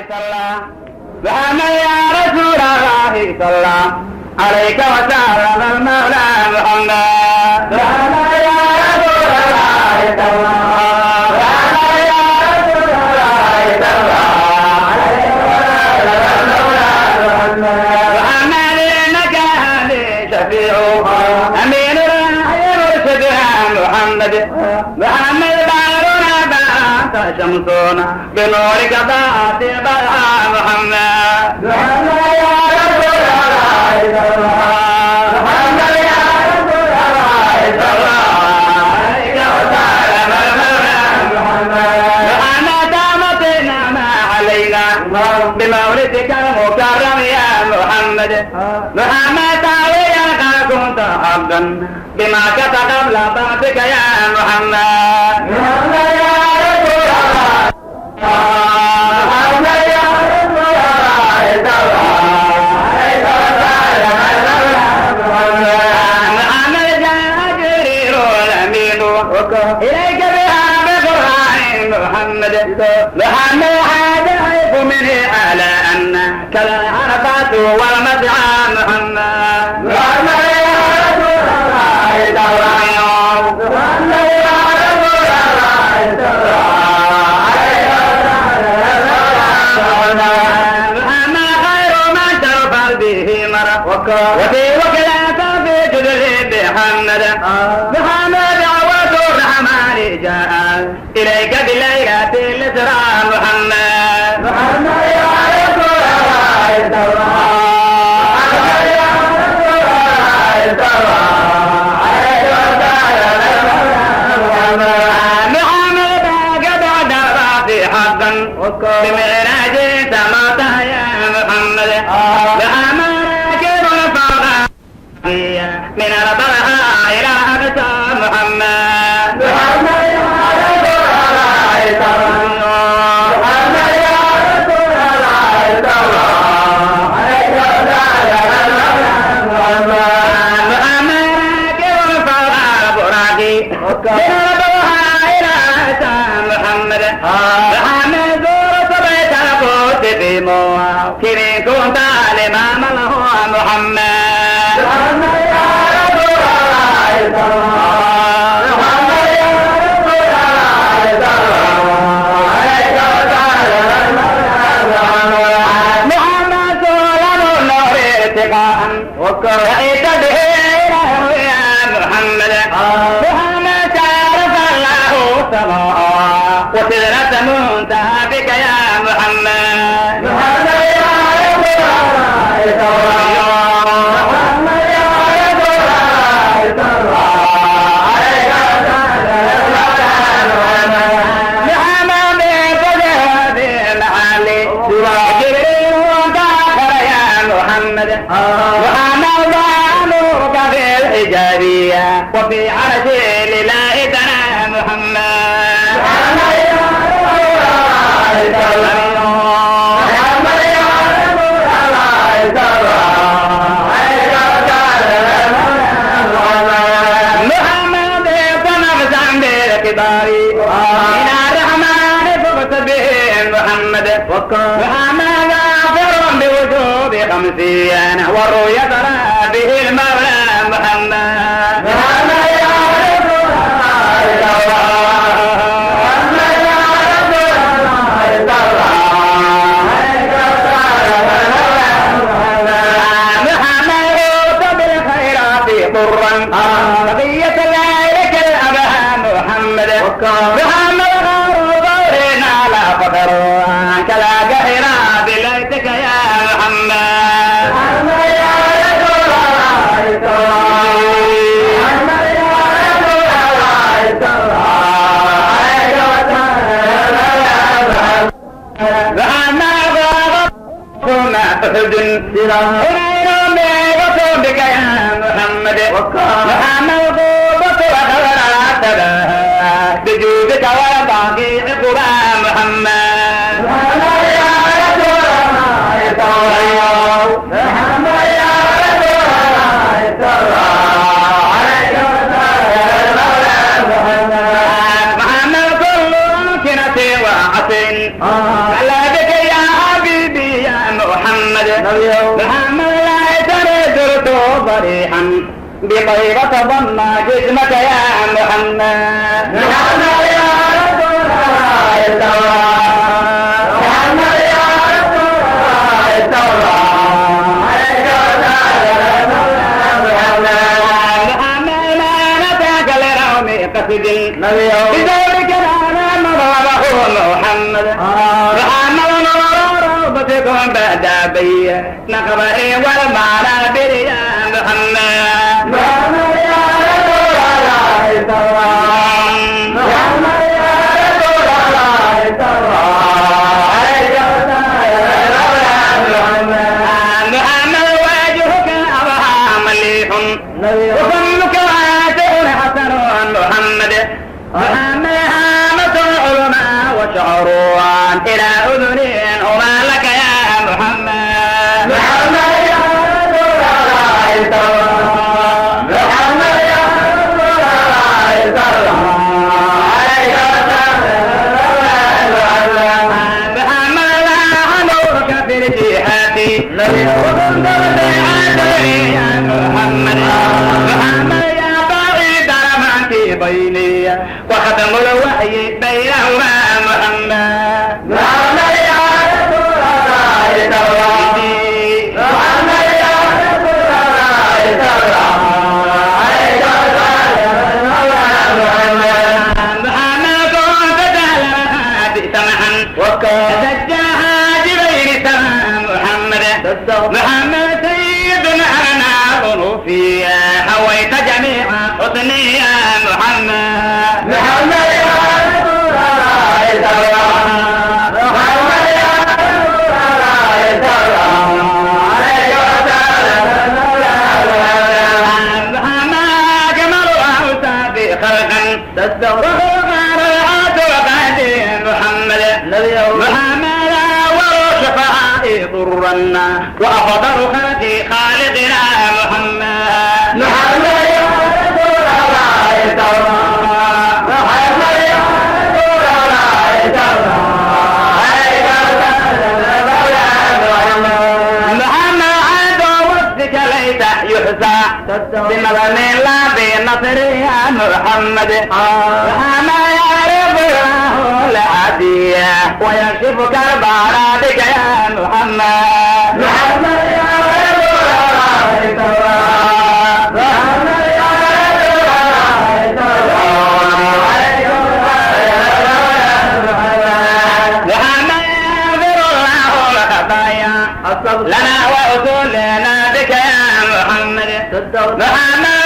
صلى محمد يا رسول الله صلى عليك وسلم المولى محمد محمد يا رسول الله صلى محمد يا رسول الله صلى عليك وسلم المولى محمد محمد انك اهلي شفيع امين الرحيم مرشد محمد محمد بارنا بانت شمسنا بنورك ذات بلها محمد محمد يا رسول الله صلى محمد يا رسول الله صلى عليك وسلم المولى محمد محمد دامت النعمة علينا بمولدك المكرم يا محمد محمد تعويك كنت حقا بما كتب قبل بعثك يا محمد محمد يا رسول الله محمد يا رسول الله صلى عليك وسلم المولى محمد جاء جرير الامين اليك بها بقران محمد محمد هذا الحيف منه على ان كلا عرفات والمدعى محمد محمد يا رسول الله صلى محمد يا رسول الله صلى عليك وسلم محمد خير ما ترفع به مرة وفي وكلات في جدل بحمد محمد دعوة الرحمن جاء إليك بليلة الإسراء محمد محمد يا رسول الله صلى محمد يا رسول الله صلى عليك وسلم محمد قد رافي حقا بمعراج سماته يا محمد محمد راكب الفوق من البرهاء إلى أقصى محمد محمد يا رسول الله صلى محمد يا رسول الله صلى عليك وسلم محمد راكب الفوق براقي من البرهاء إلى أقصى محمد محمد زورت بيت القدس في موكل كنت الإمام له محمد محمد يا رسول الله صلى محمد يا رسول الله صلى عليك وسلم محمد سلم النور ارتقاء رأيت به يا محمد محمد شارف الله سماء وسدرة منتهى بك يا محمد محمد يا رسول الله صلى محمد يا رسول الله صلى عليك وسلم محمد بفجأة المعالي جبريل وكافر يا محمد محمد ضعنوك في الحجابية وفي عرش لله تنا محمد محمد يا رسول الله صلى محمد يا رسول الله صلى عليك وسلم محمد فنفسا بالكبار من الرحمن فقت به محمد محمد غافر بوجوب 50 والرؤيا ترى به المولى محمد محمد يا رسول الله صلى محمد يا رسول الله صلى عليك وسلم محمد يؤت بالخيرات طرا بقية ليلك الأبهى محمد محمد غار ظهرنا لا فخر كلا قهرا بليتك يا محمد محمد يا رسول الله صلى محمد يا رسول الله صلى عليك وسلم محمد كنا أحد غير بك يا محمد محمد غوبة وخبرات بجودك وباقي عقبى محمد محمد يا رسول الله صلى محمد يا رسول الله صلى عليك وسلم محمد كل ممكنة وعسن على بك يا صريحا بطيبة ضم جسمك يا محمد. محمد يا رسول الله التوراة، محمد يا رسول الله التوراة، عليك وسلم محمد ما نتاك لرغم قصدي بذلك الأنا مضره محمد. محمد روضتكم بعد بي نقبري والمعنى يا محمد. محمد يا رسول الله التوراة، محمد يا رسول الله التوراة، عليك وسلم محمد. محمد وجهك أضحى مليح وفمك واسع حسن محمد. محمد هامة العلماء وشعران إلى أذن هما لك يا محمد. محمد يا رسول الله التوراة، محمد يا رسول الله التوراة، عليك وسلم محمد لا نورك في الجهاد وكنت بسيئاتي يا محمد. محمد يا بعيد رمعتي بيني وختم الوحي بينهما محمد. محمد يا رسول الله التوراة، محمد يا رسول الله التوراة، عليك وسلم محمد. محمد كنت سهلا هادئ سمحا وكسجاها جبين سما محمد. محمد سيدنا لنا ظروفيا حويت جميع حسني يا محمد. محمد يا رسول الله التوراة، محمد يا رسول الله التوراة، عليك وسلم محمد. جمال أوصاف خلقا وخلق رعاة وقادر محمد. محمد وشفاء ضرنا وأفضل خلق خالقنا محمد. محمد يا رسول الله التوراة، محمد يا رسول الله التوراة، عليك وسلم محمد. محمد عند وصفك ليس يحصى بنظم لا بنصر يا محمد. محمد يعرف الله العادية ويكشف كرب أعراضك يا محمد. محمد يا رسول الله التوراة، محمد يا رسول الله التوراة، عليك وسلم محمد. يغفر الله الخطايا لنا وأصولنا بك يا محمد. محمد